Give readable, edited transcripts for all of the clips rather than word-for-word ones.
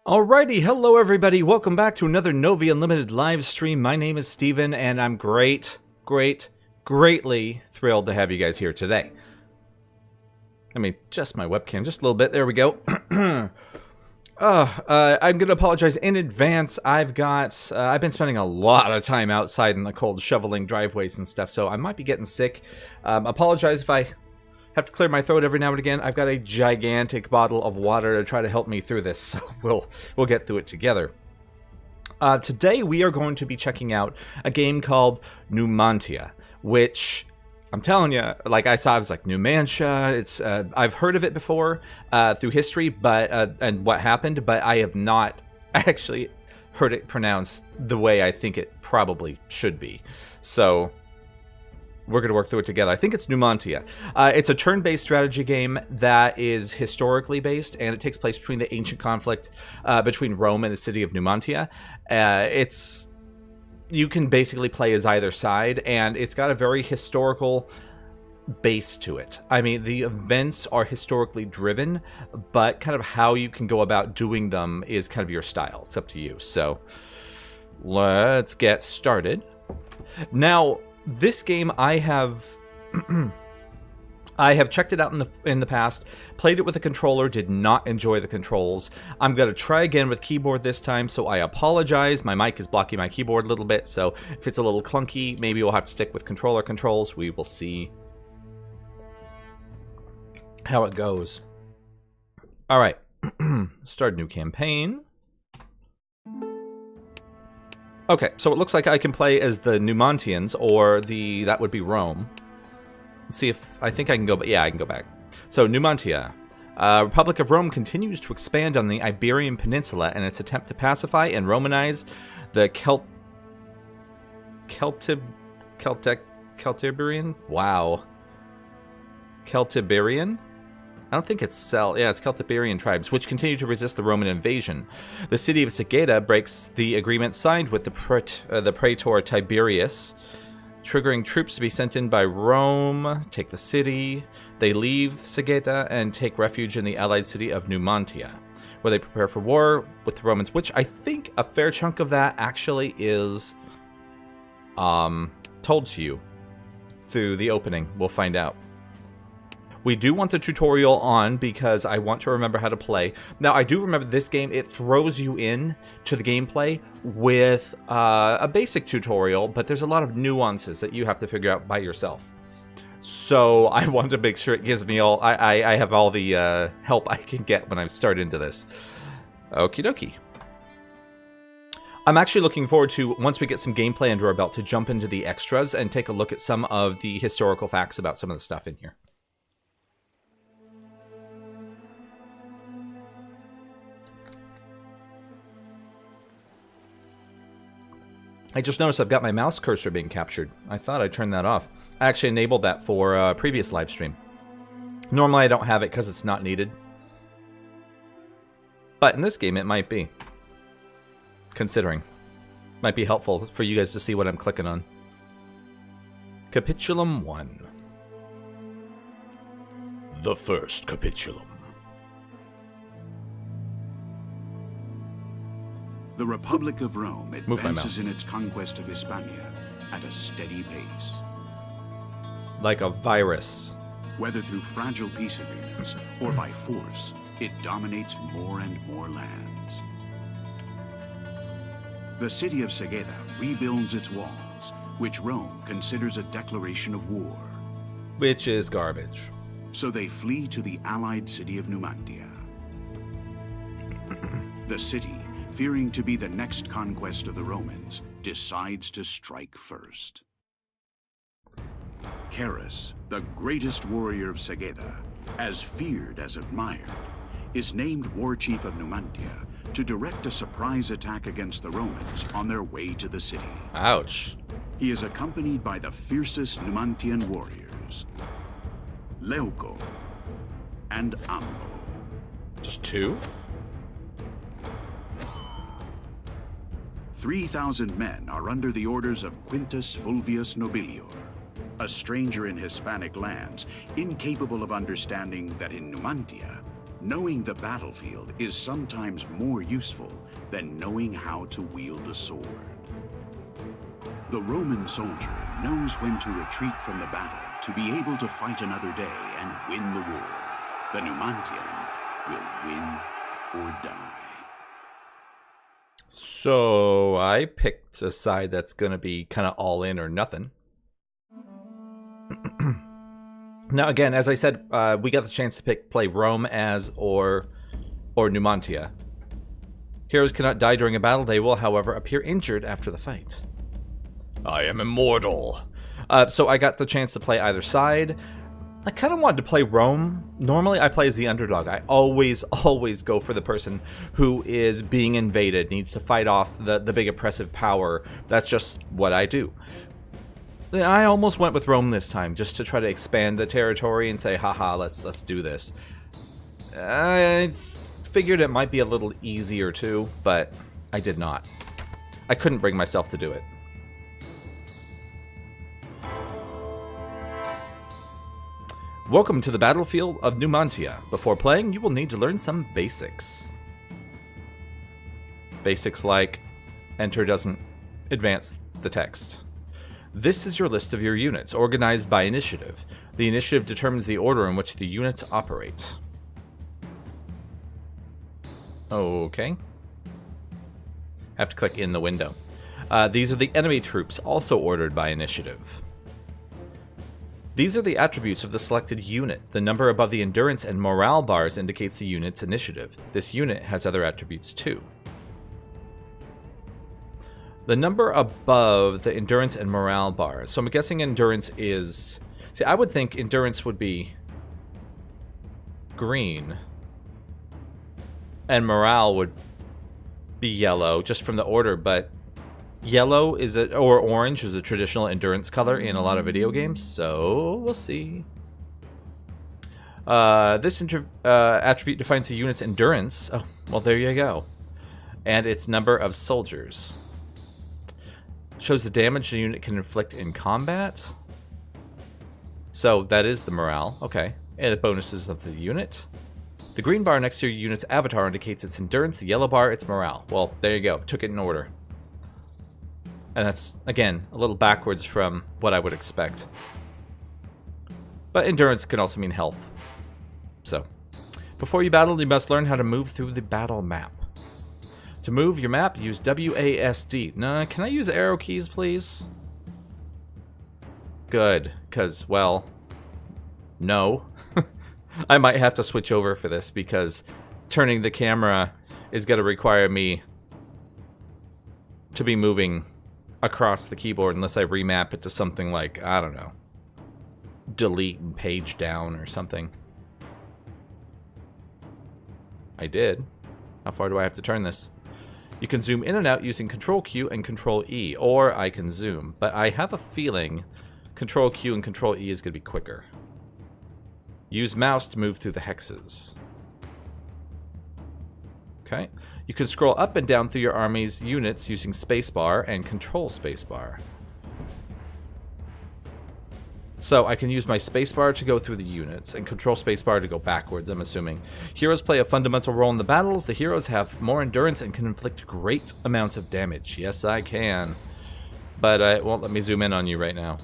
Alrighty, hello everybody, welcome back to another Novi Unlimited live stream. My name is Steven, and I'm greatly thrilled to have you guys here today. Let me adjust my webcam just a little bit, there we go. I'm going to apologize in advance. I've been spending a lot of time outside in the cold shoveling driveways and stuff, so I might be getting sick. Apologize if I have to clear my throat every now and again. I've got a gigantic bottle of water to try to help me through this, so we'll get through it together. Today we are going to be checking out a game called Numantia, which I'm telling you, like I was like Numantia. It's I've heard of it before through history, but and what happened, but I have not actually heard it pronounced the way I think it probably should be. So we're going to work through it together. I think it's Numantia. It's a turn-based strategy game that is historically based, and it takes place between the ancient conflict between Rome and the city of Numantia. You can basically play as either side, and it's got a very historical base to it. I mean, the events are historically driven, but kind of how you can go about doing them is kind of your style. It's up to you. So let's get started. Now, this game I have checked it out in the past, played it with a controller, did not enjoy the controls. I'm going to try again with keyboard this time, so I apologize. My mic is blocking my keyboard a little bit, so if it's a little clunky, maybe we'll have to stick with controller controls. We will see how it goes. All right, start a new campaign. Okay, so it looks like I can play as the Numantians, or that would be Rome. Let's see if, I think I can go, but yeah, I can go back. So, Numantia. Republic of Rome continues to expand on the Iberian Peninsula in its attempt to pacify and Romanize the Celtiberian? Wow. Celtiberian? I don't think it's it's Celtiberian tribes, which continue to resist the Roman invasion. The city of Segeda breaks the agreement signed with the Praetor Tiberius, triggering troops to be sent in by Rome, take the city. They leave Segeda and take refuge in the allied city of Numantia, where they prepare for war with the Romans, which I think a fair chunk of that actually is told to you through the opening. We'll find out. We do want the tutorial on because I want to remember how to play. Now, I do remember this game, it throws you in to the gameplay with a basic tutorial, but there's a lot of nuances that you have to figure out by yourself. So I wanted to make sure it gives me all, I have all the help I can get when I start into this. Okie dokie. I'm actually looking forward to, once we get some gameplay under our belt, to jump into the extras and take a look at some of the historical facts about some of the stuff in here. I just noticed I've got my mouse cursor being captured. I thought I turned that off. I actually enabled that for a previous live stream. Normally I don't have it because it's not needed. But in this game it might be. Considering. Might be helpful for you guys to see what I'm clicking on. Capitulum 1. The first capitulum. The Republic of Rome advances in its conquest of Hispania at a steady pace. Like a virus. Whether through fragile peace agreements or by force, it dominates more and more lands. The city of Segeda rebuilds its walls, which Rome considers a declaration of war. Which is garbage. So they flee to the allied city of Numantia. The city, fearing to be the next conquest of the Romans, decides to strike first. Carus, the greatest warrior of Segeda, as feared as admired, is named war chief of Numantia to direct a surprise attack against the Romans on their way to the city. Ouch. He is accompanied by the fiercest Numantian warriors. Leuco, and Ambo. Just 2? 3,000 men are under the orders of Quintus Fulvius Nobilior, a stranger in Hispanic lands, incapable of understanding that in Numantia, knowing the battlefield is sometimes more useful than knowing how to wield a sword. The Roman soldier knows when to retreat from the battle to be able to fight another day and win the war. The Numantian will win or die. So I picked a side that's going to be kind of all in or nothing. Now, again, as I said, we got the chance to play Rome as or Numantia. Heroes cannot die during a battle. They will, however, appear injured after the fight. I am immortal. So I got the chance to play either side. I kind of wanted to play Rome. Normally, I play as the underdog. I always go for the person who is being invaded, needs to fight off the big oppressive power. That's just what I do. I almost went with Rome this time, just to try to expand the territory and say, haha, let's do this. I figured it might be a little easier too, but I did not. I couldn't bring myself to do it. Welcome to the battlefield of Numantia. Before playing, you will need to learn some basics. Basics like, enter doesn't advance the text. This is your list of your units, organized by initiative. The initiative determines the order in which the units operate. Okay. Have to click in the window. These are the enemy troops, also ordered by initiative. These are the attributes of the selected unit. The number above the endurance and morale bars indicates the unit's initiative. This unit has other attributes too. The number above the endurance and morale bars. So I'm guessing endurance is... See, I would think endurance would be green. And morale would be yellow, just from the order, but... Yellow is it, or orange is a traditional endurance color in a lot of video games, so we'll see. This attribute defines the unit's endurance. Oh, well, there you go. And its number of soldiers. Shows the damage the unit can inflict in combat. So that is the morale. Okay. And the bonuses of the unit. The green bar next to your unit's avatar indicates its endurance. The yellow bar, its morale. Well, there you go. Took it in order. And that's, again, a little backwards from what I would expect. But endurance can also mean health. So, before you battle, you must learn how to move through the battle map. To move your map, use WASD. Nah, can I use arrow keys, please? Good, because, well, no. I might have to switch over for this, because turning the camera is going to require me to be moving across the keyboard unless I remap it to something like, I don't know, delete and page down or something. I did. How far do I have to turn this? You can zoom in and out using Control Q and Control E, or I can zoom, but I have a feeling Control Q and Control E is going to be quicker. Use mouse to move through the hexes. Okay. You can scroll up and down through your army's units using spacebar and control spacebar. So I can use my spacebar to go through the units and control spacebar to go backwards, I'm assuming. Heroes play a fundamental role in the battles. The heroes have more endurance and can inflict great amounts of damage. Yes, I can. But it won't let me zoom in on you right now.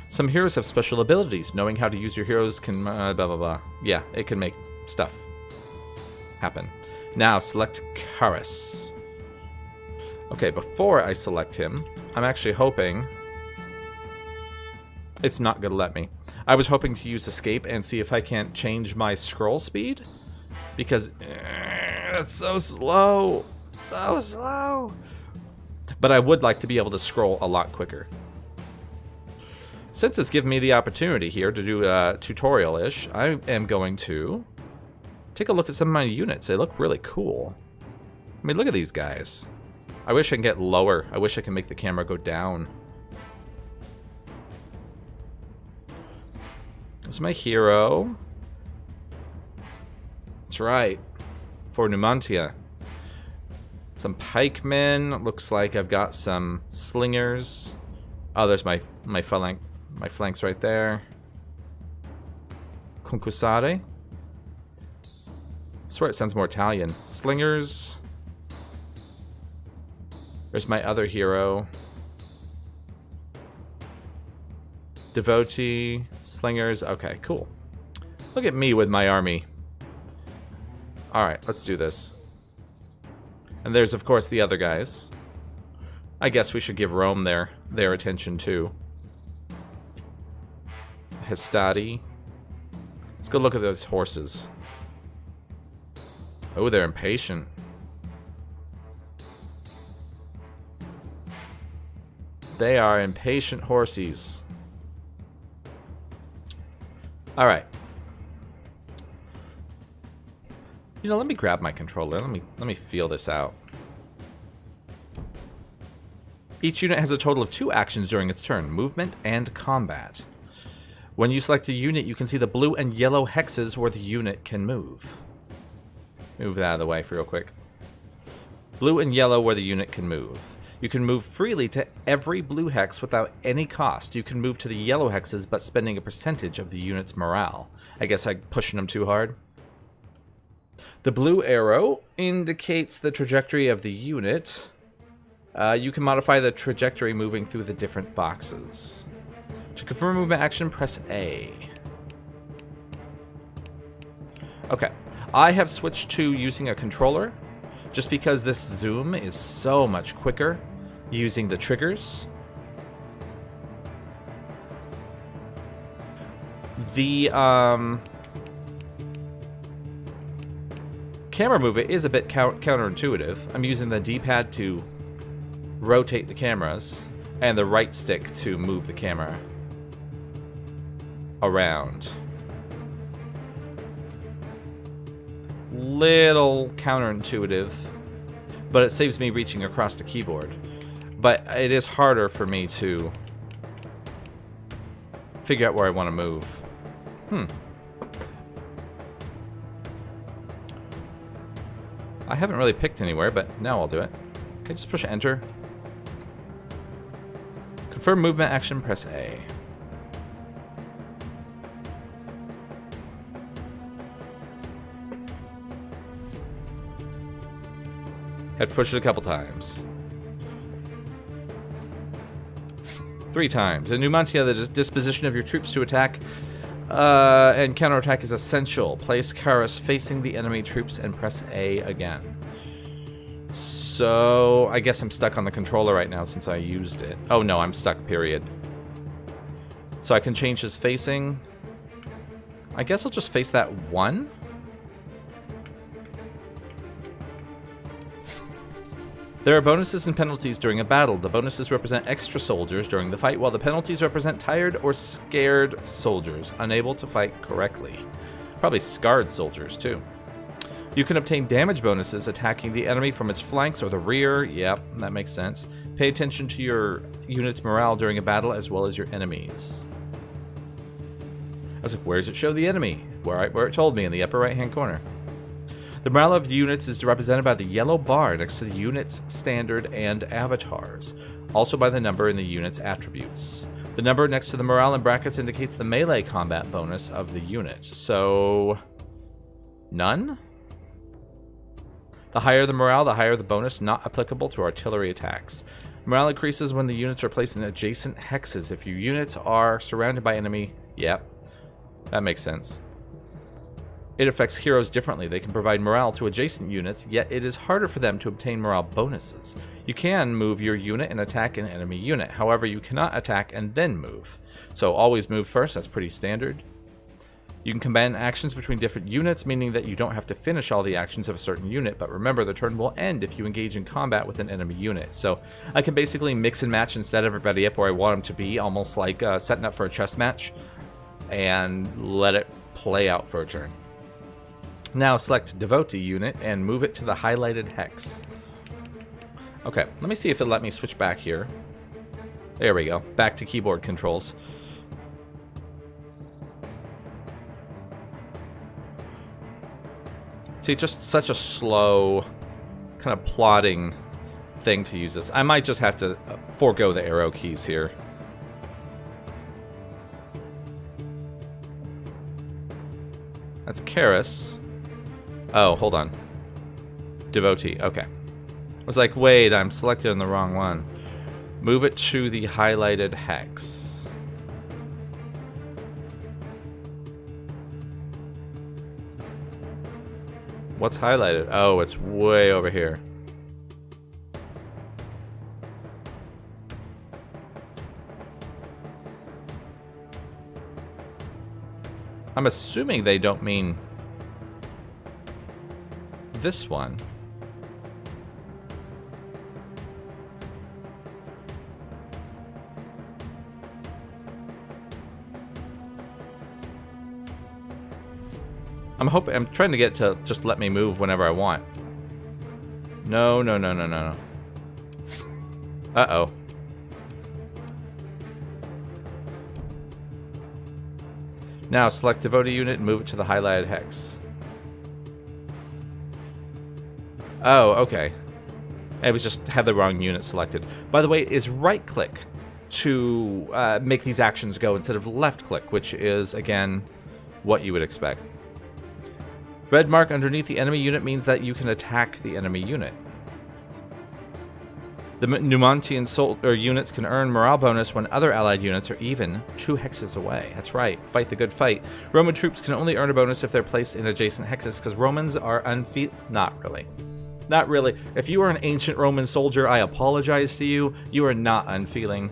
Some heroes have special abilities. Knowing how to use your heroes can blah blah blah. Yeah, it can make stuff happen. Now select Karis. Okay, before I select him, I'm actually hoping it's not gonna let me. I was hoping to use escape and see if I can't change my scroll speed, because that's so slow, so slow. But I would like to be able to scroll a lot quicker. Since it's given me the opportunity here to do tutorial-ish, I am going to take a look at some of my units. They look really cool. I mean, look at these guys. I wish I can get lower. I wish I can make the camera go down. Where's my hero? That's right. For Numantia. Some pikemen. Looks like I've got some slingers. Oh, there's my flanks right there. Conquistare. I swear it sounds more Italian. Slingers. There's my other hero. Devotee. Slingers. Okay, cool. Look at me with my army. Alright, let's do this. And there's, of course, the other guys. I guess we should give Rome their attention, too. Hestati. Let's go look at those horses. Oh, they're impatient. They are impatient horsies. Alright. You know, let me grab my controller. Let me feel this out. Each unit has a total of 2 actions during its turn, movement and combat. When you select a unit, you can see the blue and yellow hexes where the unit can move. Move that out of the way for real quick. Blue and yellow where the unit can move. You can move freely to every blue hex without any cost. You can move to the yellow hexes, but spending a percentage of the unit's morale. I guess I'm pushing them too hard. The blue arrow indicates the trajectory of the unit. You can modify the trajectory moving through the different boxes. To confirm movement action, press A. Okay. I have switched to using a controller, just because this zoom is so much quicker using the triggers. The camera movement is a bit counterintuitive. I'm using the D-pad to rotate the cameras and the right stick to move the camera around. Little counterintuitive, but it saves me reaching across the keyboard. But it is harder for me to figure out where I want to move. I haven't really picked anywhere, but now I'll do it. Okay, just push enter. Confirm movement action, press A. Have to push it a couple times. 3 times. In Numantia, the disposition of your troops to attack and counterattack is essential. Place Karas facing the enemy troops and press A again. So, I guess I'm stuck on the controller right now since I used it. Oh no, I'm stuck, period. So I can change his facing. I guess I'll just face that one. There are bonuses and penalties during a battle. The bonuses represent extra soldiers during the fight, while the penalties represent tired or scared soldiers, unable to fight correctly. Probably scarred soldiers, too. You can obtain damage bonuses attacking the enemy from its flanks or the rear. Yep, that makes sense. Pay attention to your unit's morale during a battle as well as your enemies. I was like, where does it show the enemy? Where it told me, in the upper right-hand corner. The morale of the units is represented by the yellow bar next to the unit's standard and avatars, also by the number in the unit's attributes. The number next to the morale in brackets indicates the melee combat bonus of the unit. So, none? The higher the morale, the higher the bonus, not applicable to artillery attacks. Morale increases when the units are placed in adjacent hexes. If your units are surrounded by enemy, yep, that makes sense. It affects heroes differently. They can provide morale to adjacent units, yet it is harder for them to obtain morale bonuses. You can move your unit and attack an enemy unit. However, you cannot attack and then move. So always move first, that's pretty standard. You can combine actions between different units, meaning that you don't have to finish all the actions of a certain unit, but remember, the turn will end if you engage in combat with an enemy unit. So I can basically mix and match and set everybody up where I want them to be, almost like setting up for a chess match, and let it play out for a turn. Now select Devotee unit and move it to the highlighted hex. Okay, let me see if it'll let me switch back here. There we go, back to keyboard controls. See, just such a slow, kind of plodding thing to use this. I might just have to forego the arrow keys here. That's Karis. Oh, hold on. Devotee. Okay. I was like, wait, I'm selected on the wrong one. Move it to the highlighted hex. What's highlighted? Oh, it's way over here. I'm assuming they don't mean this one. I'm trying to get to just let me move whenever I want. No, no, no, no, no, no. Uh-oh. Now select Devotee unit and move it to the highlighted hex. Oh, okay. I was just had the wrong unit selected. By the way, it is right click to make these actions go instead of left click, which is, again, what you would expect. Red mark underneath the enemy unit means that you can attack the enemy unit. The Numantian units can earn morale bonus when other allied units are even 2 hexes away. That's right, fight the good fight. Roman troops can only earn a bonus if they're placed in adjacent hexes, because Romans are not really. Not really. If you are an ancient Roman soldier, I apologize to you. You are not unfeeling.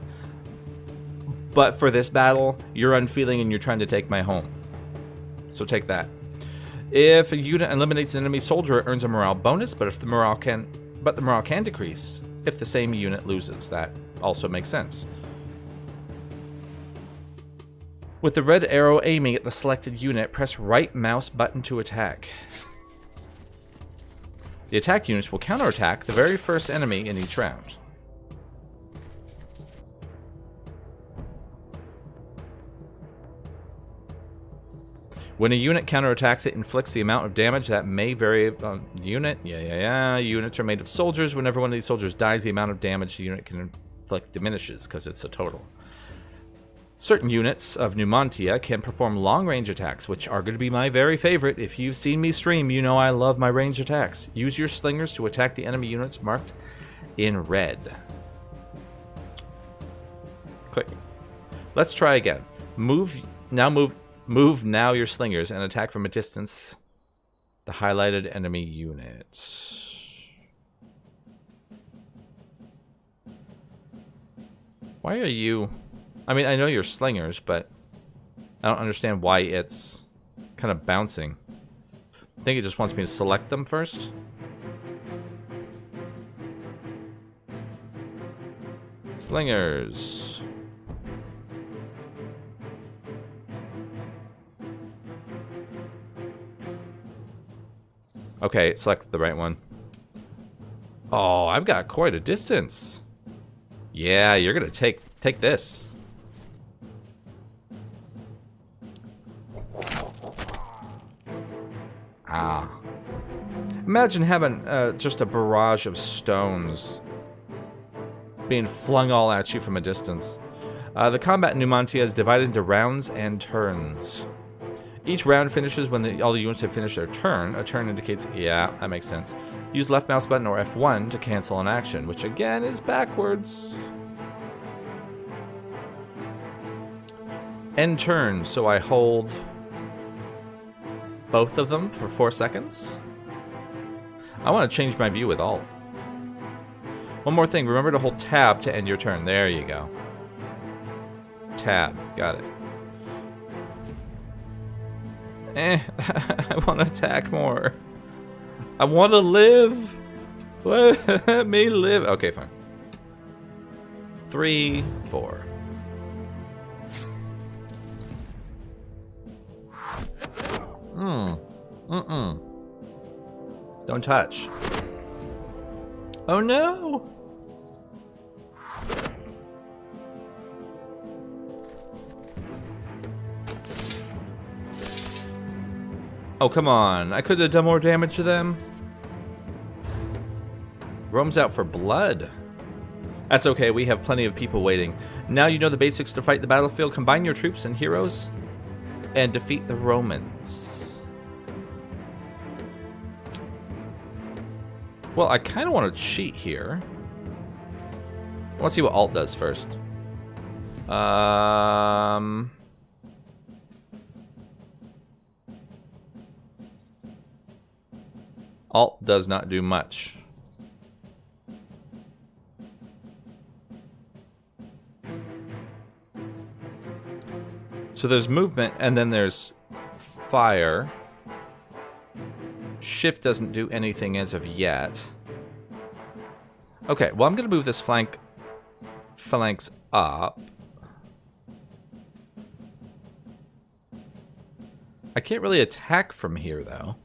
But for this battle, you're unfeeling and you're trying to take my home. So take that. If a unit eliminates an enemy soldier, it earns a morale bonus, but the morale can decrease if the same unit loses. That also makes sense. With the red arrow aiming at the selected unit, press right mouse button to attack. The attack units will counterattack the very first enemy in each round. When a unit counterattacks, it inflicts the amount of damage that may vary on the unit. Units are made of soldiers. Whenever one of these soldiers dies, the amount of damage the unit can inflict diminishes because it's a total. Certain units of Numantia can perform long-range attacks, which are going to be my very favorite. If you've seen me stream, you know I love my range attacks. Use your slingers to attack the enemy units marked in red. Click. Let's try again. Move now your slingers and attack from a distance the highlighted enemy unit. Why are you... I mean, I know you're slingers, but I don't understand why it's kind of bouncing. I think it just wants me to select them first. Slingers. Okay, select the right one. Oh, I've got quite a distance. Yeah, you're gonna take this. Ah. Imagine having just a barrage of stones being flung all at you from a distance. The combat in Numantia is divided into rounds and turns. Each round finishes when all the units have finished their turn. A turn indicates, yeah, that makes sense. Use left mouse button or F1 to cancel an action, which again is backwards. End turn, so I hold both of them for 4 seconds. I want to change my view with Alt. One more thing, remember to hold tab to end your turn. There you go. Tab, got it. I want to attack more. I want to live. Let me live. Okay, fine. 3, 4. Don't touch. Oh no! Oh, come on. I could have done more damage to them. Rome's out for blood. That's okay, we have plenty of people waiting. Now you know the basics to fight the battlefield. Combine your troops and heroes and defeat the Romans. Well, I kind of want to cheat here. I want to see what Alt does first. Alt does not do much. So there's movement, and then there's fire. Shift doesn't do anything as of yet. Okay, well, I'm going to move this phalanx up. I can't really attack from here, though.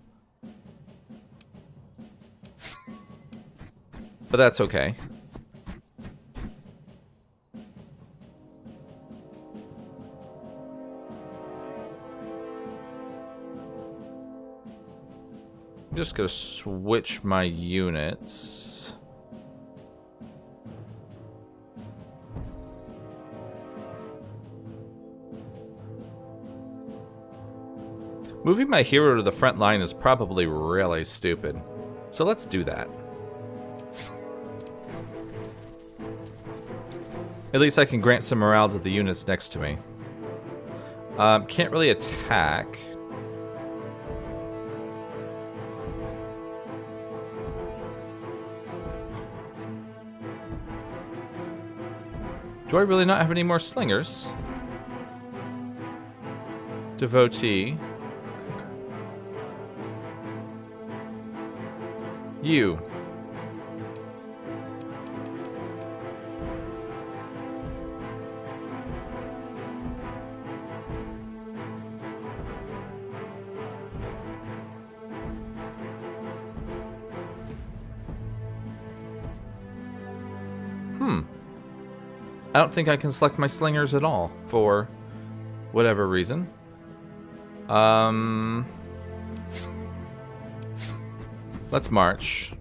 But that's okay. I'm just gonna switch my units. Moving my hero to the front line is probably really stupid. So let's do that. At least I can grant some morale to the units next to me. Can't really attack. Do I really not have any more slingers? Devotee. You. I don't think I can select my slingers at all, for whatever reason. Let's march.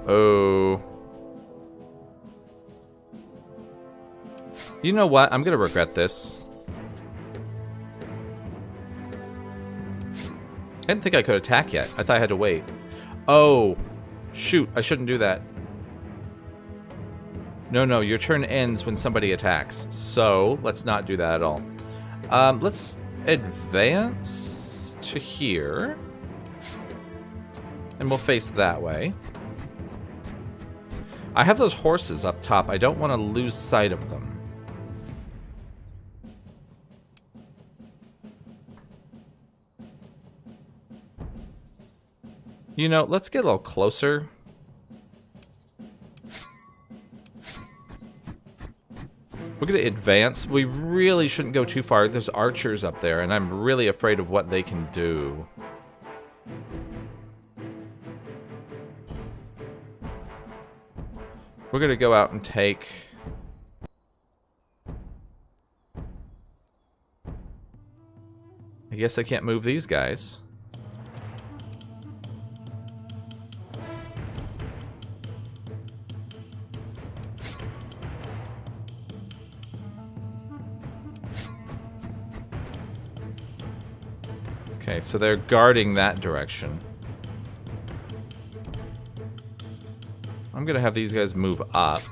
Oh. You know what? I'm gonna regret this. I didn't think I could attack yet. I thought I had to wait. Oh, shoot, I shouldn't do that. No, your turn ends when somebody attacks. So, let's not do that at all. Let's advance to here. And we'll face that way. I have those horses up top. I don't want to lose sight of them. You know, let's get a little closer. We're going to advance. We really shouldn't go too far. There's archers up there, and I'm really afraid of what they can do. We're going to go out and take... I guess I can't move these guys. Okay, so they're guarding that direction. I'm gonna have these guys move up.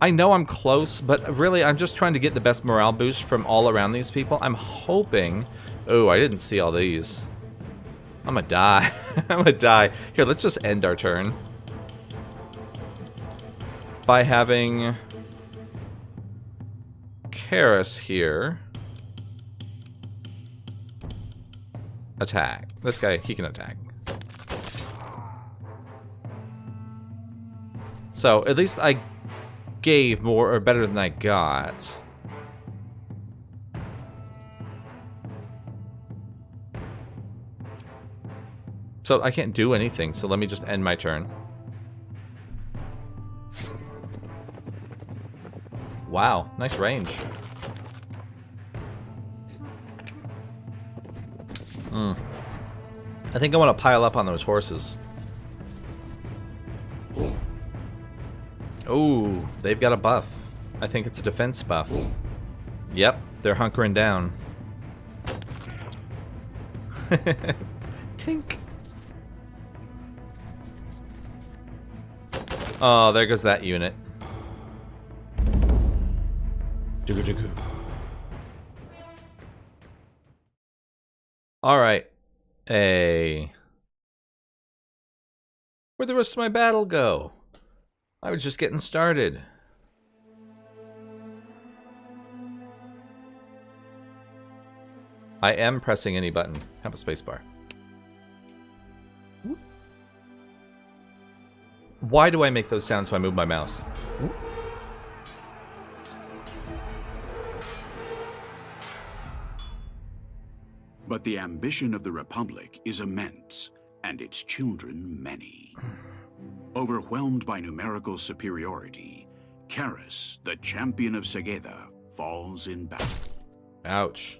I know I'm close, but really I'm just trying to get the best morale boost from all around these people. I'm hoping... Oh, I didn't see all these. I'm gonna die. I'm gonna die. Here, let's just end our turn. By having... Karis here. Attack. This guy, he can attack. So, at least I gave more or better than I got. So, I can't do anything, so let me just end my turn. Wow, nice range. I think I want to pile up on those horses. Ooh, they've got a buff. I think it's a defense buff. Yep, they're hunkering down. Tink. Oh, there goes that unit. Alright. Hey. Where'd the rest of my battle go? I was just getting started. I am pressing any button. Have a spacebar. Why do I make those sounds when I move my mouse? But the ambition of the Republic is immense, and its children many. Overwhelmed by numerical superiority, Karis, the champion of Segeda, falls in battle. Ouch.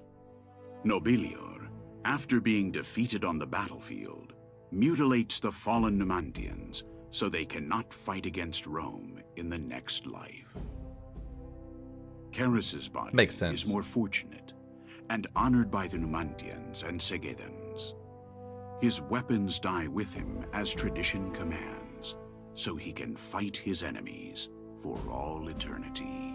Nobilior, after being defeated on the battlefield, mutilates the fallen Numantians so they cannot fight against Rome in the next life. Karis's body Makes sense. is more fortunate and honored by the Numantians and Segedans. His weapons die with him as tradition commands, so he can fight his enemies for all eternity.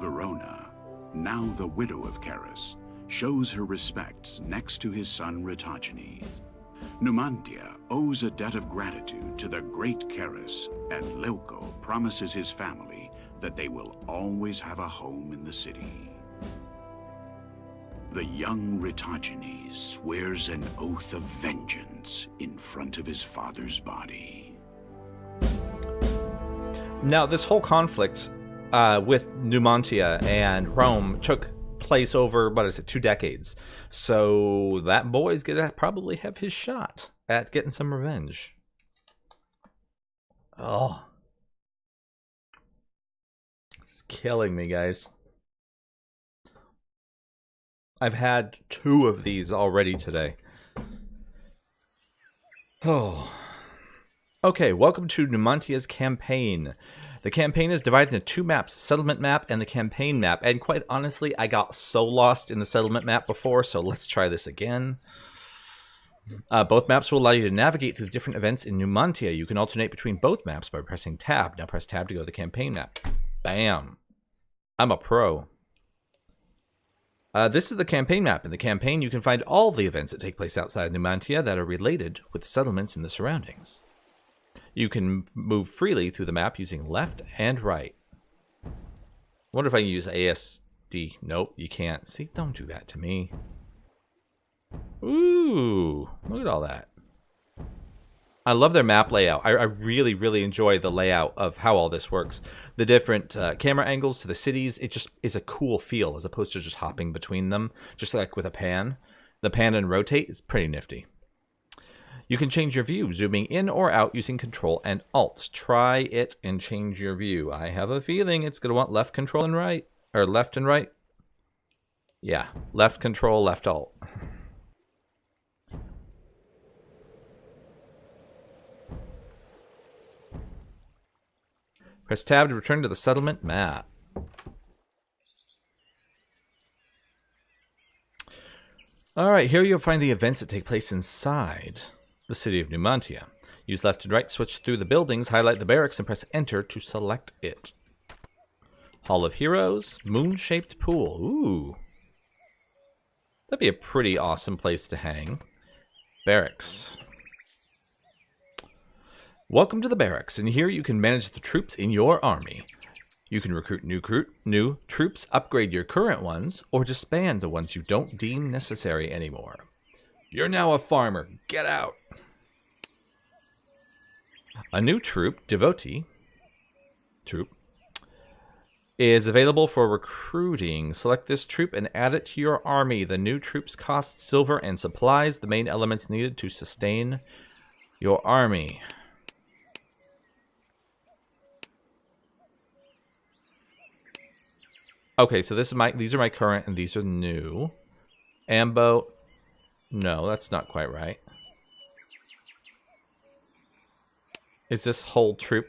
Verona, now the widow of Karis, shows her respects next to his son Ritagenes. Numantia owes a debt of gratitude to the great Karis, and Leuco promises his family that they will always have a home in the city. The young Ritagenes swears an oath of vengeance in front of his father's body. Now, this whole conflict with Numantia and Rome took place over, what is it, 2 decades. So that boy's gonna probably have his shot at getting some revenge. Oh. It's killing me, guys. I've had 2 of these already today. Oh. Okay, welcome to Numantia's campaign. The campaign is divided into 2 maps, the settlement map and the campaign map. And quite honestly, I got so lost in the settlement map before, so let's try this again. Both maps will allow you to navigate through different events in Numantia. You can alternate between both maps by pressing tab. Now press tab to go to the campaign map. Bam. I'm a pro. This is the campaign map. In the campaign, you can find all the events that take place outside Numantia that are related with the settlements in the surroundings. You can move freely through the map using left and right. I wonder if I can use ASD. Nope, you can't. See, don't do that to me. Ooh, look at all that. I love their map layout. I really, really enjoy the layout of how all this works. The different camera angles to the cities, it just is a cool feel as opposed to just hopping between them, just like with a pan. The pan and rotate is pretty nifty. You can change your view, zooming in or out using Control and Alt. Try it and change your view. I have a feeling it's going to want left control and right, or left and right. Yeah, left control, left alt. Press tab to return to the settlement map. Alright, here you'll find the events that take place inside the city of Numantia. Use left and right, switch through the buildings, highlight the barracks, and press enter to select it. Hall of Heroes, moon-shaped pool. Ooh. That'd be a pretty awesome place to hang. Barracks. Welcome to the barracks, and here you can manage the troops in your army. You can recruit new troops, upgrade your current ones, or disband the ones you don't deem necessary anymore. You're now a farmer. Get out! A new troop, Devotee troop, is available for recruiting. Select this troop and add it to your army. The new troops cost silver and supplies, the main elements needed to sustain your army. Okay, so these are my current, and these are new. Ambo. No, that's not quite right. Is this whole troop?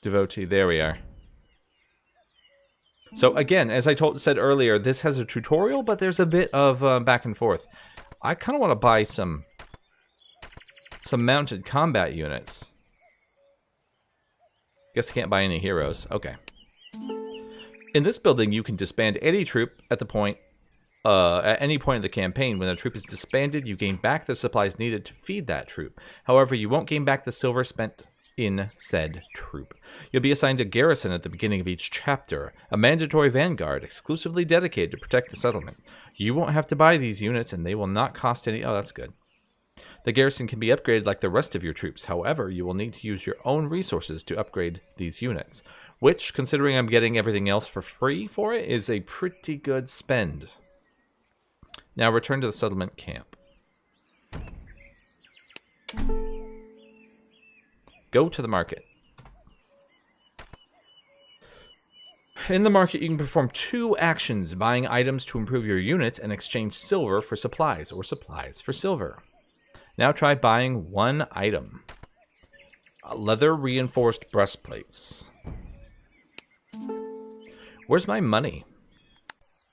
Devotee, there we are. So again, as I said earlier, this has a tutorial, but there's a bit of back and forth. I kind of want to buy some mounted combat units. Guess I can't buy any heroes. Okay. In this building, you can disband any troop at any point in the campaign. When a troop is disbanded, you gain back the supplies needed to feed that troop. However, you won't gain back the silver spent in said troop. You'll be assigned a garrison at the beginning of each chapter, a mandatory vanguard exclusively dedicated to protect the settlement. You won't have to buy these units, and they will not cost any... Oh, that's good. The garrison can be upgraded like the rest of your troops. However, you will need to use your own resources to upgrade these units, which, considering I'm getting everything else for free for it, is a pretty good spend. Now return to the settlement camp. Go to the market. In the market, you can perform 2 actions, buying items to improve your units and exchange silver for supplies, or supplies for silver. Now try buying 1 item. Leather reinforced breastplates. Where's my money?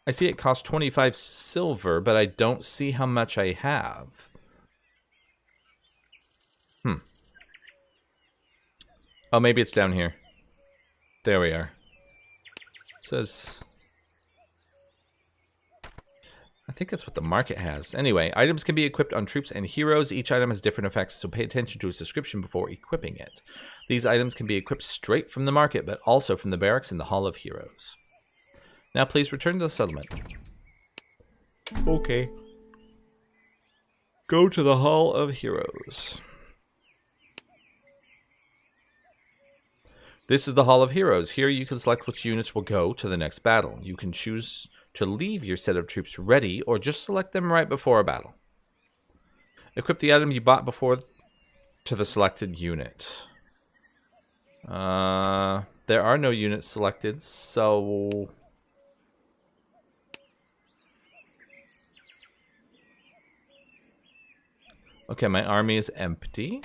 I see it costs 25 silver, but I don't see how much I have. Oh, maybe it's down here. There we are. It says... I think that's what the market has. Anyway, items can be equipped on troops and heroes. Each item has different effects, so pay attention to its description before equipping it. These items can be equipped straight from the market, but also from the barracks in the Hall of Heroes. Now please return to the settlement. Okay. Go to the Hall of Heroes. This is the Hall of Heroes. Here you can select which units will go to the next battle. You can choose to leave your set of troops ready, or just select them right before a battle. Equip the item you bought before to the selected unit. There are no units selected, so... Okay, my army is empty.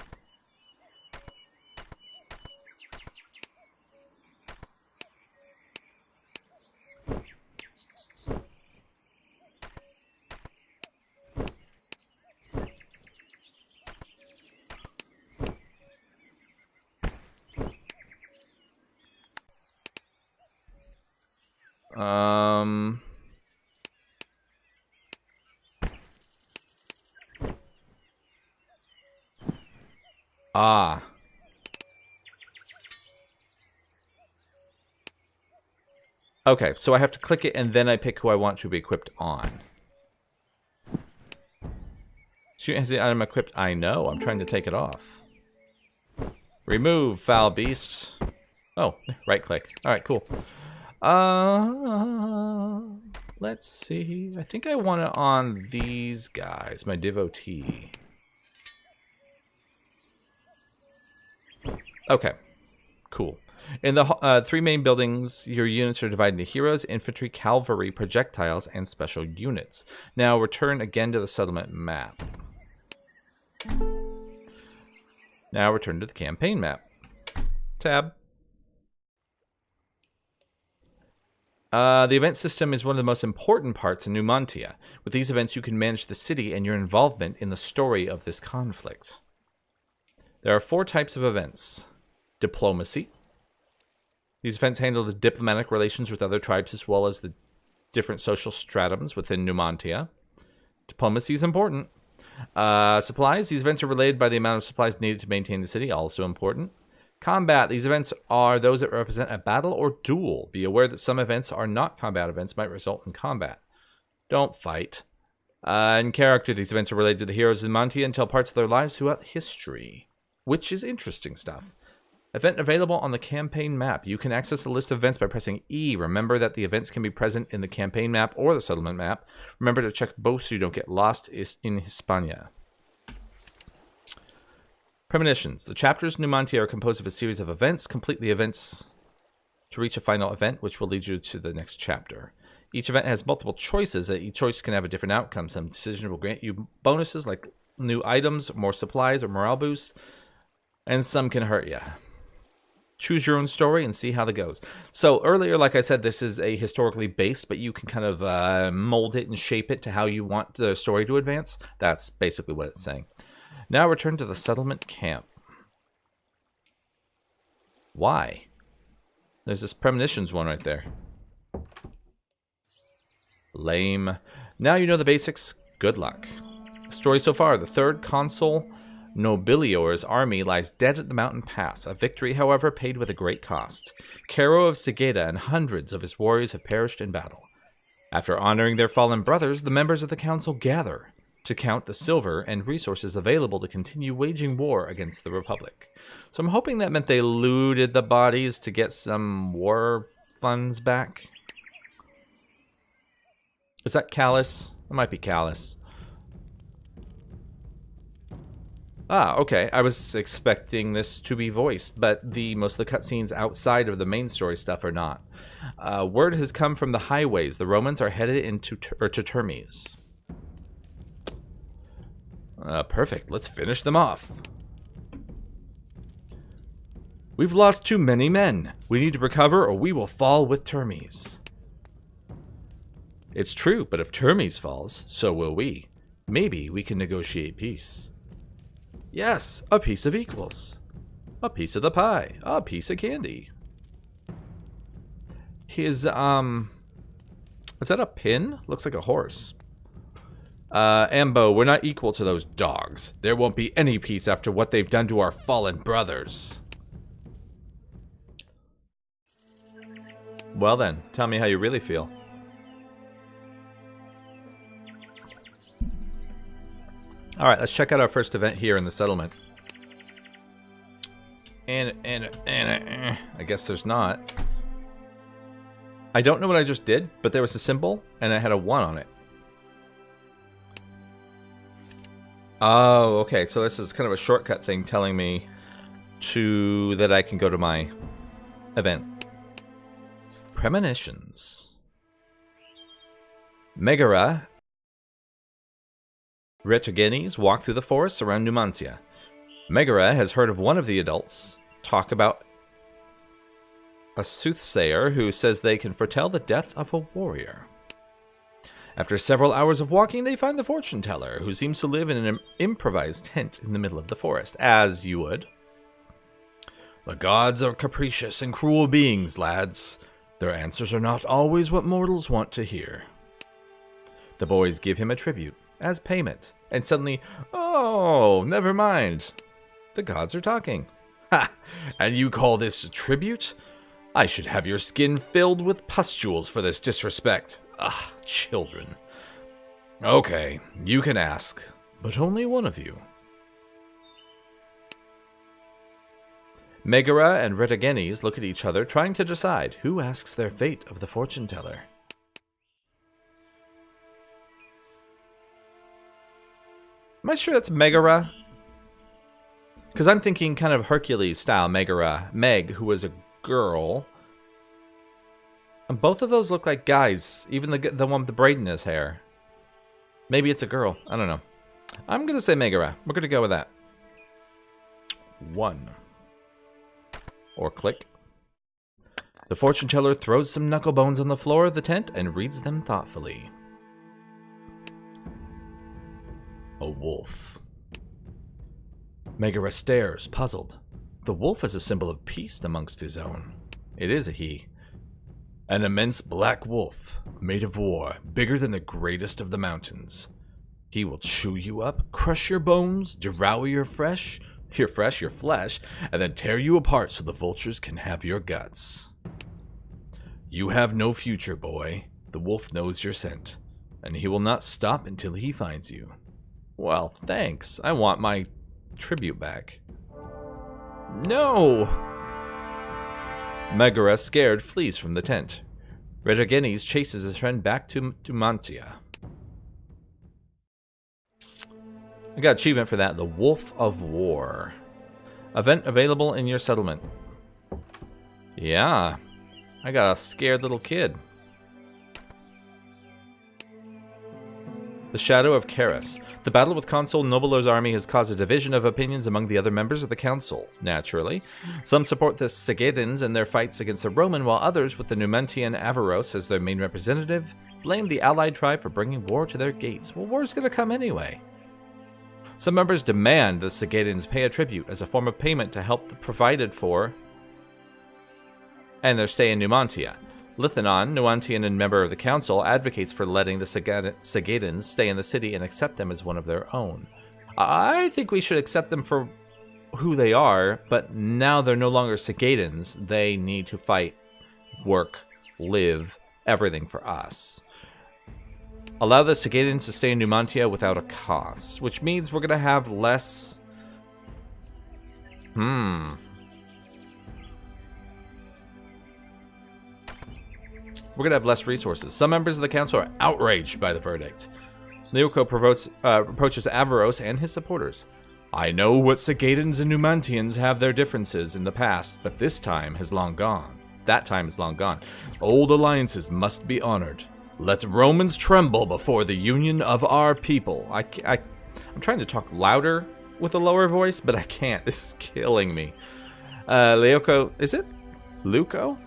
Okay, so I have to click it and then I pick who I want to be equipped on. Student has the item equipped. I know. I'm trying to take it off. Remove, foul beast. Oh, right click. Alright, cool. Let's see. I think I want it on these guys. My devotee. Okay, cool. In the 3 main buildings, your units are divided into heroes, infantry, cavalry, projectiles, and special units. Now return again to the settlement map. Now return to the campaign map. Tab. The event system is one of the most important parts in Numantia. With these events, you can manage the city and your involvement in the story of this conflict. There are 4 types of events. Diplomacy. These events handle the diplomatic relations with other tribes as well as the different social stratums within Numantia. Diplomacy is important. Supplies. These events are related by the amount of supplies needed to maintain the city. Also important. Combat. These events are those that represent a battle or duel. Be aware that some events are not combat events, might result in combat. Don't fight. And character. These events are related to the heroes of Numantia and tell parts of their lives throughout history. Which is interesting stuff. Event available on the campaign map. You can access the list of events by pressing E. Remember that the events can be present in the campaign map or the settlement map. Remember to check both so you don't get lost in Hispania. Premonitions. The chapters in Numantia are composed of a series of events. Complete the events to reach a final event, which will lead you to the next chapter. Each event has multiple choices. Each choice can have a different outcome. Some decisions will grant you bonuses like new items, more supplies, or morale boosts, and some can hurt you. Choose your own story and see how that goes. So earlier, like I said, this is a historically based, but you can kind of mold it and shape it to how you want the story to advance. That's basically what it's saying. Now return to the settlement camp. Why? There's this premonitions one right there. Lame. Now you know the basics. Good luck. Story so far. The third consul Nobilior's army lies dead at the mountain pass. A victory, however, paid with a great cost. Caro of Segeda and hundreds of his warriors have perished in battle. After honoring their fallen brothers, the members of the council gather to count the silver and resources available to continue waging war against the Republic. So I'm hoping that meant they looted the bodies to get some war funds back. Is that Callus? It might be Callus. Ah, okay. I was expecting this to be voiced, but most of the cutscenes outside of the main story stuff are not. Word has come from the highways. The Romans are headed into to Termes. Perfect. Let's finish them off. We've lost too many men. We need to recover or we will fall with Termes. It's true, but if Termes falls, so will we. Maybe we can negotiate peace. Yes, a piece of equals. A piece of the pie. A piece of candy. His, is that a pin? Looks like a horse. Ambo, we're not equal to those dogs. There won't be any peace after what they've done to our fallen brothers. Well then, tell me how you really feel. Alright, let's check out our first event here in the settlement. I guess there's not. I don't know what I just did, but there was a symbol, and I had a 1 on it. Oh, okay, so this is kind of a shortcut thing telling me that I can go to my event. Premonitions. Megara Retogenes walk through the forests around Numantia. Megara has heard of one of the adults talk about a soothsayer who says they can foretell the death of a warrior. After several hours of walking, they find the fortune teller, who seems to live in an improvised tent in the middle of the forest, as you would. The gods are capricious and cruel beings, lads. Their answers are not always what mortals want to hear. The boys give him a tribute as payment, and suddenly, oh, never mind. The gods are talking. Ha! And you call this a tribute? I should have your skin filled with pustules for this disrespect. Ah, children. Okay, you can ask, but only one of you. Megara and Retogenes look at each other, trying to decide who asks their fate of the fortune teller. Am I sure that's Megara? Because I'm thinking kind of Hercules style Megara. Meg, who was a girl. And both of those look like guys. Even the one with the braid in his hair. Maybe it's a girl. I don't know. I'm going to say Megara. We're going to go with that. 1. Or click. The fortune teller throws some knuckle bones on the floor of the tent and reads them thoughtfully. A wolf. Megara stares, puzzled. The wolf is a symbol of peace amongst his own. It is a he. An immense black wolf, made of war, bigger than the greatest of the mountains. He will chew you up, crush your bones, devour your flesh, and then tear you apart so the vultures can have your guts. You have no future, boy. The wolf knows your scent, and he will not stop until he finds you. Well, thanks. I want my tribute back. No! Megara, scared, flees from the tent. Retagenes chases his friend back to Numantia. I got achievement for that. The Wolf of War. Event available in your settlement. Yeah. I got a scared little kid. The Shadow of Karis. The battle with Consul Nobelor's army has caused a division of opinions among the other members of the council, naturally. Some support the Sagedans in their fights against the Roman, while others, with the Numantian Averroes as their main representative, blame the allied tribe for bringing war to their gates. Well, war's gonna come anyway. Some members demand the Sagedans pay a tribute as a form of payment to help provided for and their stay in Numantia. Lithanon, Numantian and member of the council, advocates for letting the Sagedans stay in the city and accept them as one of their own. I think we should accept them for who they are, but now they're no longer Sagedans. They need to fight, work, live, everything for us. Allow the Sagedans to stay in Numantia without a cost, which means we're going to have less... We're going to have less resources. Some members of the council are outraged by the verdict. Leoco approaches Averroes and his supporters. I know what Sagedans and Numantians have their differences in the past, but this time has long gone. That time is long gone. Old alliances must be honored. Let Romans tremble before the union of our people. I'm trying to talk louder with a lower voice, but I can't. This is killing me. Leoco, is it Luco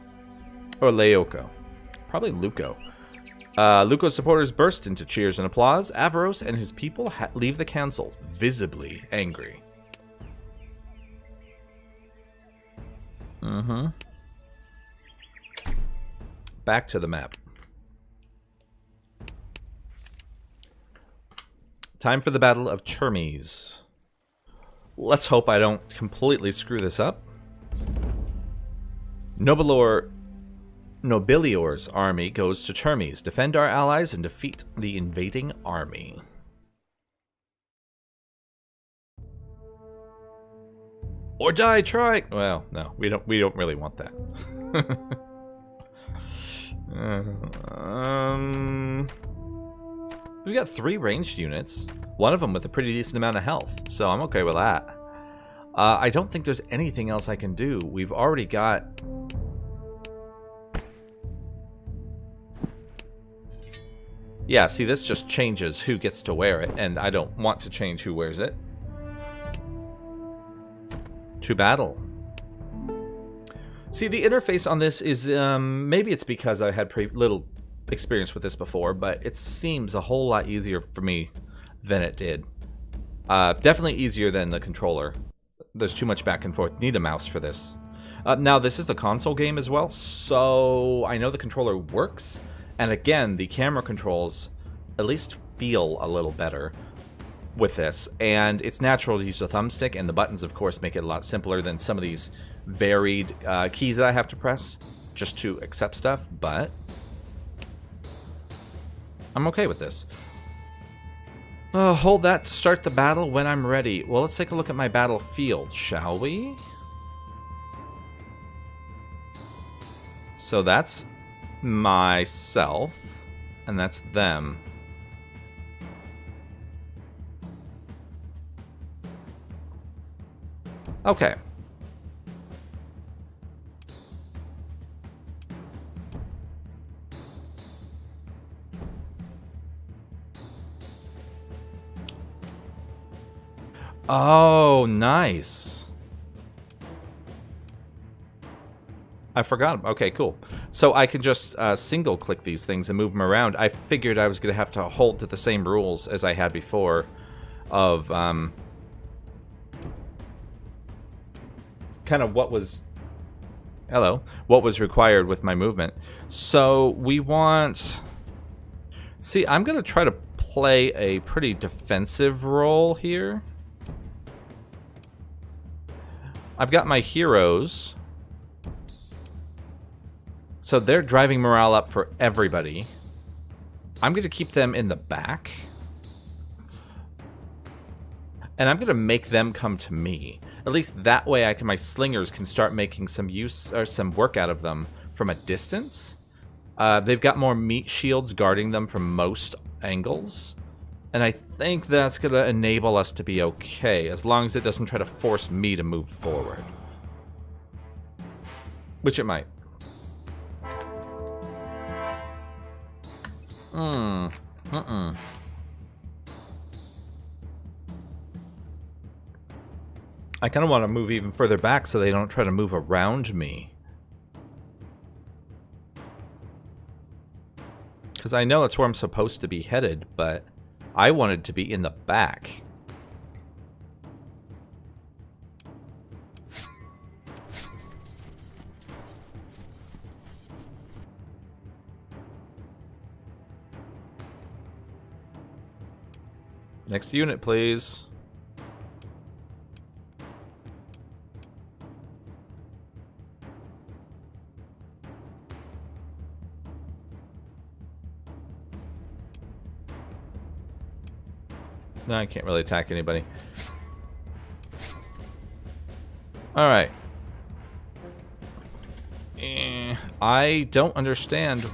or Leoco? Probably Luco. Luco's supporters burst into cheers and applause. Averroes and his people leave the council, visibly angry. Back to the map. Time for the Battle of Termes. Let's hope I don't completely screw this up. Nobilior's army goes to Termes. Defend our allies and defeat the invading army. Or die trying. Well, no, we don't really want that. We got 3 ranged units. One of them with a pretty decent amount of health, so I'm okay with that. I don't think there's anything else I can do. We've already got... Yeah, see, this just changes who gets to wear it, and I don't want to change who wears it. To battle. See, the interface on this is, maybe it's because I had little experience with this before, but it seems a whole lot easier for me than it did. Definitely easier than the controller. There's too much back and forth. Need a mouse for this. Now, this is a console game as well, so I know the controller works. And again, the camera controls at least feel a little better with this. And it's natural to use a thumbstick, and the buttons, of course, make it a lot simpler than some of these varied keys that I have to press just to accept stuff. But I'm okay with this. Hold that to start the battle when I'm ready. Well, let's take a look at my battlefield, shall we? So that's myself, and that's them. Okay. Oh, nice. I forgot. Okay, cool. So I can just single click these things and move them around. I figured I was going to have to hold to the same rules as I had before of kind of what was required with my movement. So we want... See, I'm going to try to play a pretty defensive role here. I've got my heroes. So they're driving morale up for everybody. I'm going to keep them in the back. And I'm going to make them come to me. At least that way my slingers can start making some use or some work out of them from a distance. They've got more meat shields guarding them from most angles. And I think that's going to enable us to be okay, as long as it doesn't try to force me to move forward. Which it might. I kind of want to move even further back so they don't try to move around me. Because I know it's where I'm supposed to be headed, but I wanted to be in the back. Next unit, please. No, I can't really attack anybody. Alright. I don't understand.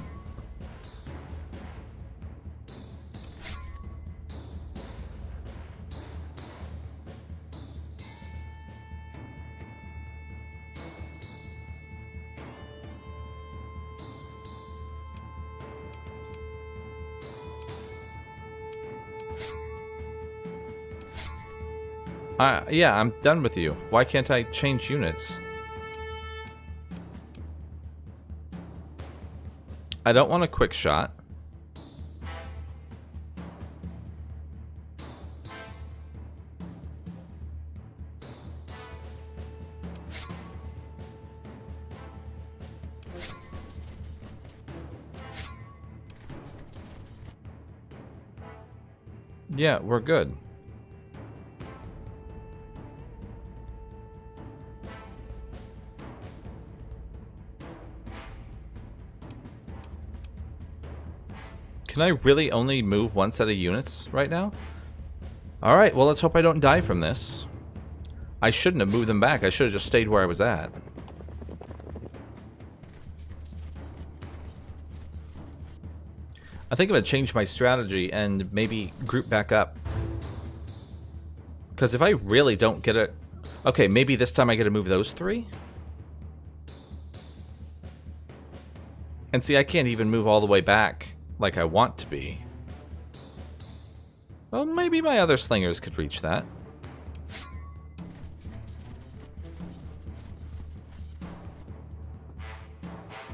Yeah, I'm done with you. Why can't I change units? I don't want a quick shot. Yeah, we're good. Can I really only move one set of units right now? Alright, well let's hope I don't die from this. I shouldn't have moved them back. I should have just stayed where I was at. I think I'm going to change my strategy and maybe group back up. Because if I really don't get it... Okay, maybe this time I get to move those three? And see, I can't even move all the way back like I want to be. Well, maybe my other slingers could reach that.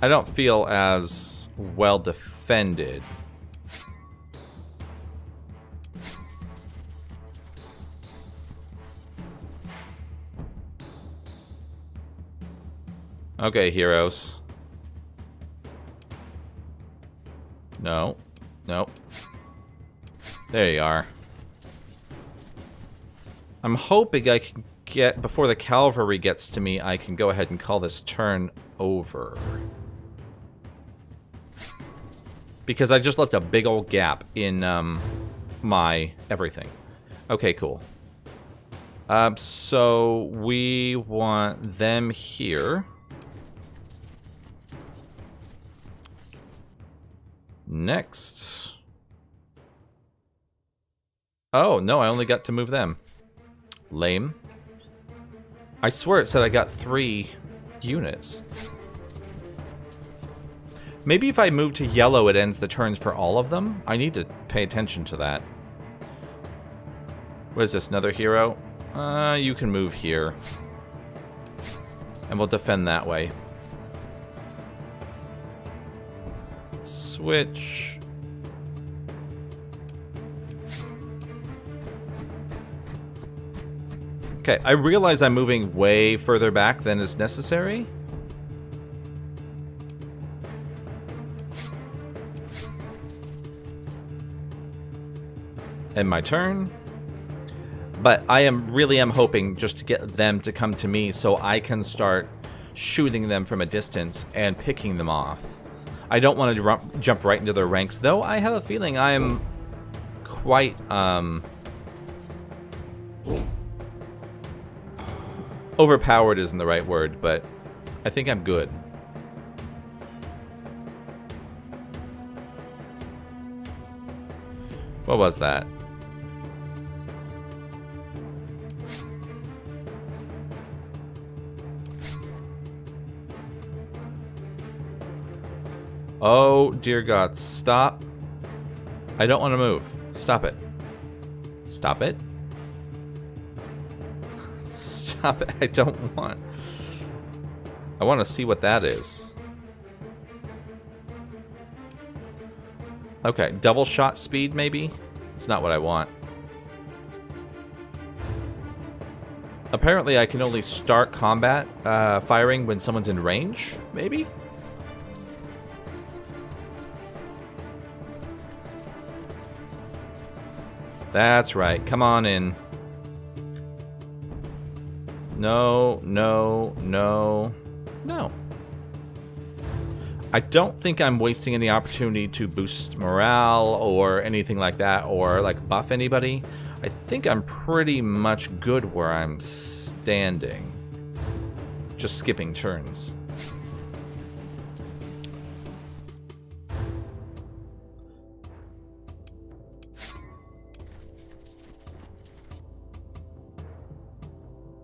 I don't feel as well defended. Okay, heroes. No. Nope. There you are. I'm hoping I can get... Before the cavalry gets to me, I can go ahead and call this turn over. Because I just left a big old gap in my everything. Okay, cool. So we want them here. Next. Oh, no, I only got to move them. Lame. I swear it said I got 3 units. Maybe if I move to yellow, it ends the turns for all of them? I need to pay attention to that. What is this, another hero? You can move here. And we'll defend that way. Switch. Okay, I realize I'm moving way further back than is necessary. And my turn. But I really am hoping just to get them to come to me so I can start shooting them from a distance and picking them off. I don't want to jump right into their ranks, though I have a feeling I am quite Overpowered isn't the right word, but I think I'm good. What was that? Oh, dear God. Stop. I don't want to move. Stop it. Stop it. Stop it. I don't want. I want to see what that is. Okay, double shot speed, maybe? It's not what I want. Apparently, I can only start combat firing when someone's in range, maybe? That's right. Come on in. No, no, no, no. I don't think I'm wasting any opportunity to boost morale or anything like that, or like buff anybody. I think I'm pretty much good where I'm standing. Just skipping turns.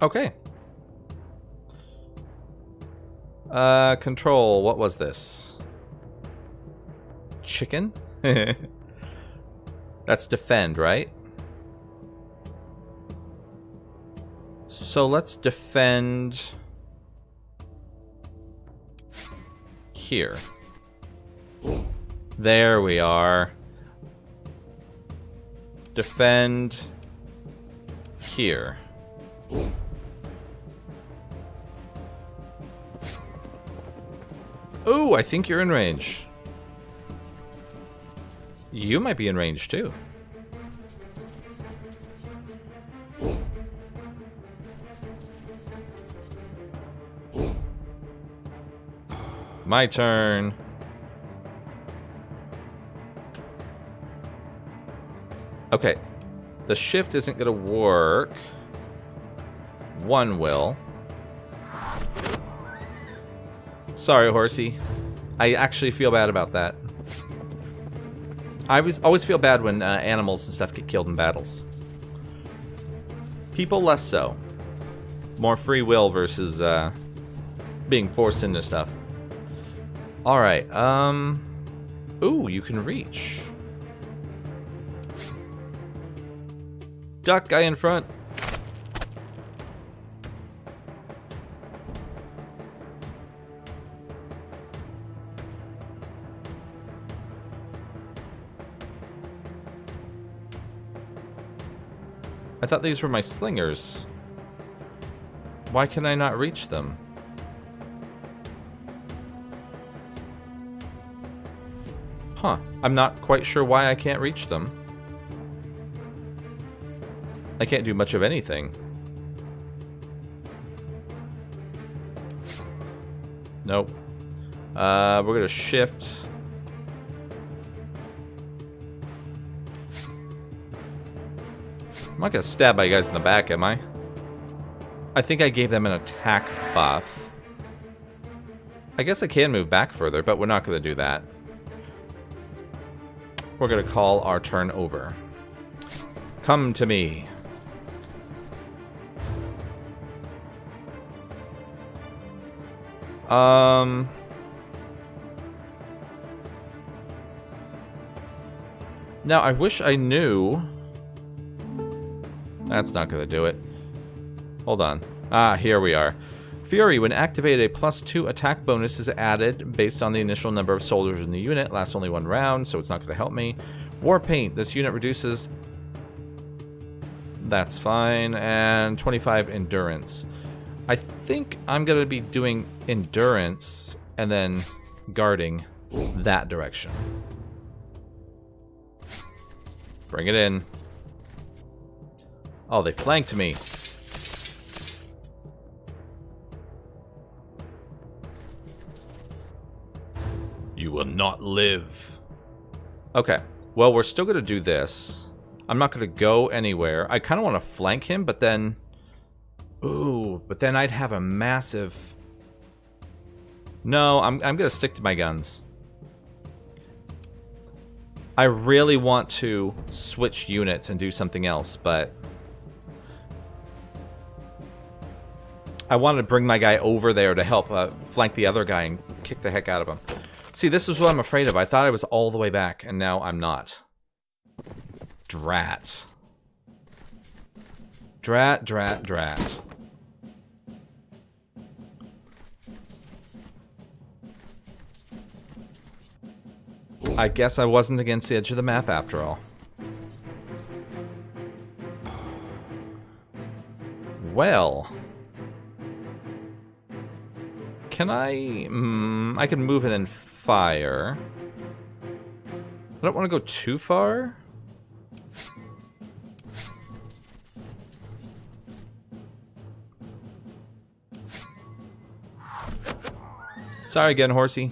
Okay. Control, what was this? Chicken? That's defend, right? So let's defend here. There we are. Defend here. Ooh, I think you're in range. You might be in range too. My turn. Okay. The shift isn't gonna work. One will. Sorry, horsey. I actually feel bad about that. I always feel bad when animals and stuff get killed in battles. People less so. More free will versus being forced into stuff. Alright, ooh, you can reach. Duck, guy in front. I thought these were my slingers. Why can I not reach them? Huh. I'm not quite sure why I can't reach them. I can't do much of anything. Nope. We're gonna shift. I'm not gonna stab my guys in the back, am I? I think I gave them an attack buff. I guess I can move back further, but we're not gonna do that. We're gonna call our turn over. Come to me. Now, I wish I knew. That's not going to do it. Hold on. Ah, here we are. Fury, when activated, a +2 attack bonus is added based on the initial number of soldiers in the unit. Lasts only 1 round, so it's not going to help me. War Paint, this unit reduces... That's fine. And 25 Endurance. I think I'm going to be doing Endurance and then guarding that direction. Bring it in. Oh, they flanked me. You will not live. Okay. Well, we're still going to do this. I'm not going to go anywhere. I kind of want to flank him, but then Ooh, but then I'd have a massive... No, I'm gonna stick to my guns. I really want to switch units and do something else, but... I wanted to bring my guy over there to help flank the other guy and kick the heck out of him. See, this is what I'm afraid of. I thought I was all the way back, and now I'm not. Drat. Drat, drat, drat. I guess I wasn't against the edge of the map after all. Well... Can I... I can move and then fire. I don't want to go too far. Sorry again, horsey.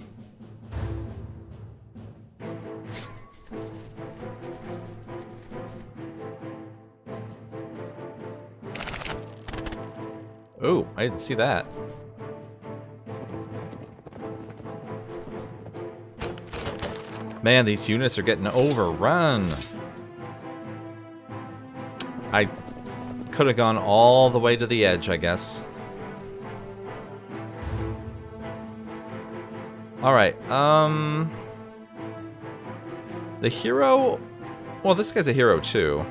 Oh, I didn't see that. Man, these units are getting overrun. I could have gone all the way to the edge, I guess. Alright, the hero... Well, this guy's a hero, too.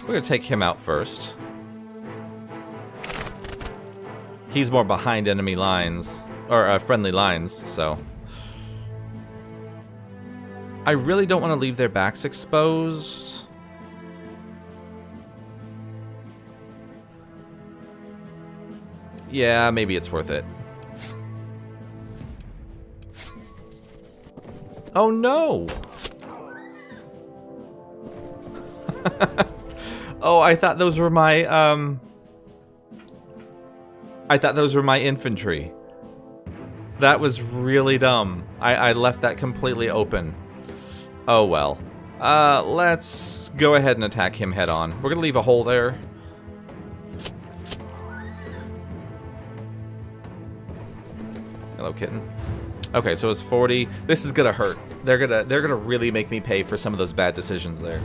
We're gonna take him out first. He's more behind enemy lines, or friendly lines, so... I really don't want to leave their backs exposed. Yeah, maybe it's worth it. Oh no! Oh, I thought those were my, I thought those were my infantry. That was really dumb. I left that completely open. Oh well. Let's go ahead and attack him head on. We're gonna leave a hole there. Hello, kitten. Okay, so it's 40. This is gonna hurt. They're gonna really make me pay for some of those bad decisions there.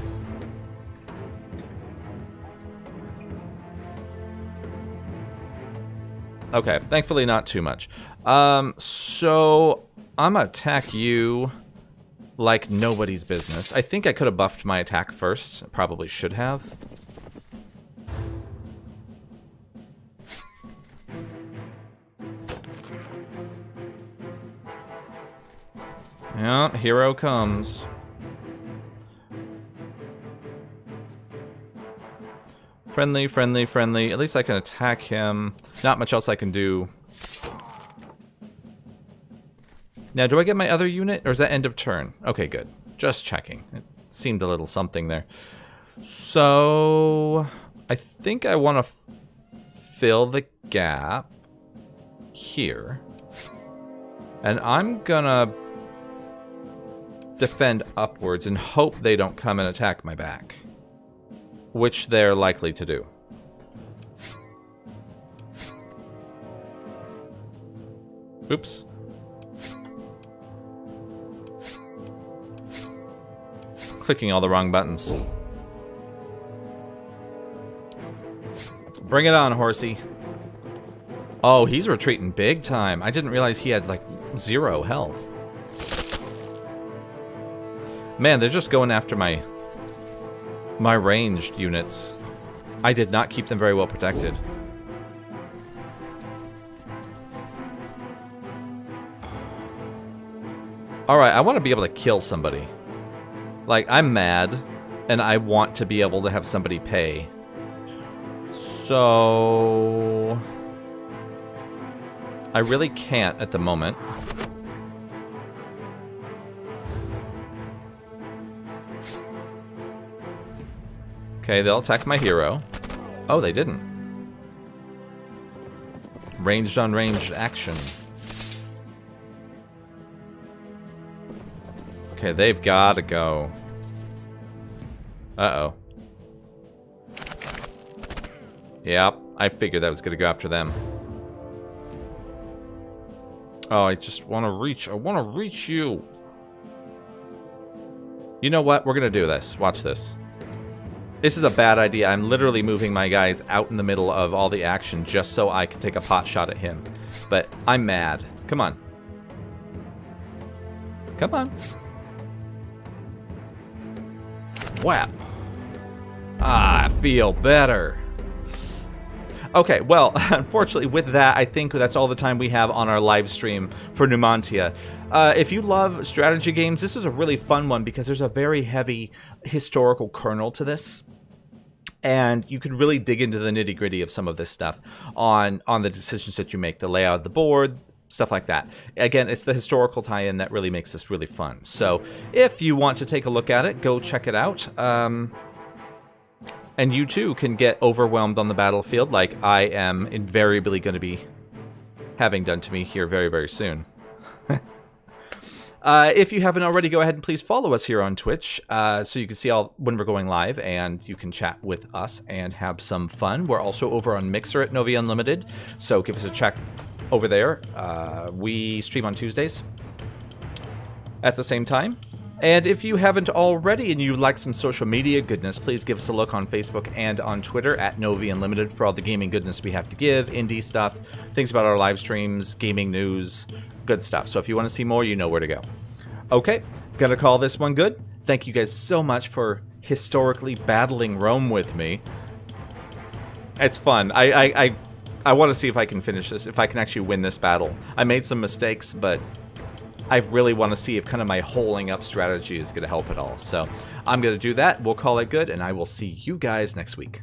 Okay, thankfully not too much. So I'm gonna attack you like nobody's business. I think I could have buffed my attack first. I probably should have. Yeah, hero comes. Friendly, friendly, friendly. At least I can attack him. Not much else I can do. Now, do I get my other unit, or is that end of turn? Okay, good. Just checking. It seemed a little something there. So, I think I want to fill the gap here. And I'm gonna defend upwards and hope they don't come and attack my back. Which they're likely to do. Oops. Clicking all the wrong buttons. Bring it on, horsey. Oh, he's retreating big time. I didn't realize he had, like, 0 health. Man, they're just going after my ranged units. I did not keep them very well protected. Alright, I want to be able to kill somebody. Like, I'm mad, and I want to be able to have somebody pay. So... I really can't at the moment. Okay, they'll attack my hero. Oh, they didn't. Ranged on ranged action. Okay, they've got to go. Uh-oh. Yep. I figured that was going to go after them. Oh, I just want to reach. I want to reach you. You know what? We're going to do this. Watch this. This is a bad idea. I'm literally moving my guys out in the middle of all the action just so I can take a pot shot at him. But I'm mad. Come on. Come on. Whap. Ah, I feel better. Okay, well, unfortunately, with that, I think that's all the time we have on our live stream for Numantia. If you love strategy games, this is a really fun one because there's a very heavy historical kernel to this. And you can really dig into the nitty-gritty of some of this stuff on the decisions that you make, the layout of the board, stuff like that. Again, it's the historical tie-in that really makes this really fun. So if you want to take a look at it, go check it out. And you too can get overwhelmed on the battlefield like I am invariably going to be having done to me here very, very soon. If you haven't already, go ahead and please follow us here on Twitch so you can see all when we're going live and you can chat with us and have some fun. We're also over on Mixer at Novi Unlimited, so give us a check over there. We stream on Tuesdays at the same time. And if you haven't already and you like some social media goodness, please give us a look on Facebook and on Twitter at Novi Unlimited for all the gaming goodness we have to give, indie stuff, things about our live streams, gaming news, good stuff. So if you want to see more, you know where to go. Okay, gonna call this one good. Thank you guys so much for historically battling Rome with me. It's fun. I want to see if I can finish this, if I can actually win this battle. I made some mistakes, but I really want to see if kind of my holding up strategy is going to help at all. So I'm going to do that. We'll call it good, and I will see you guys next week.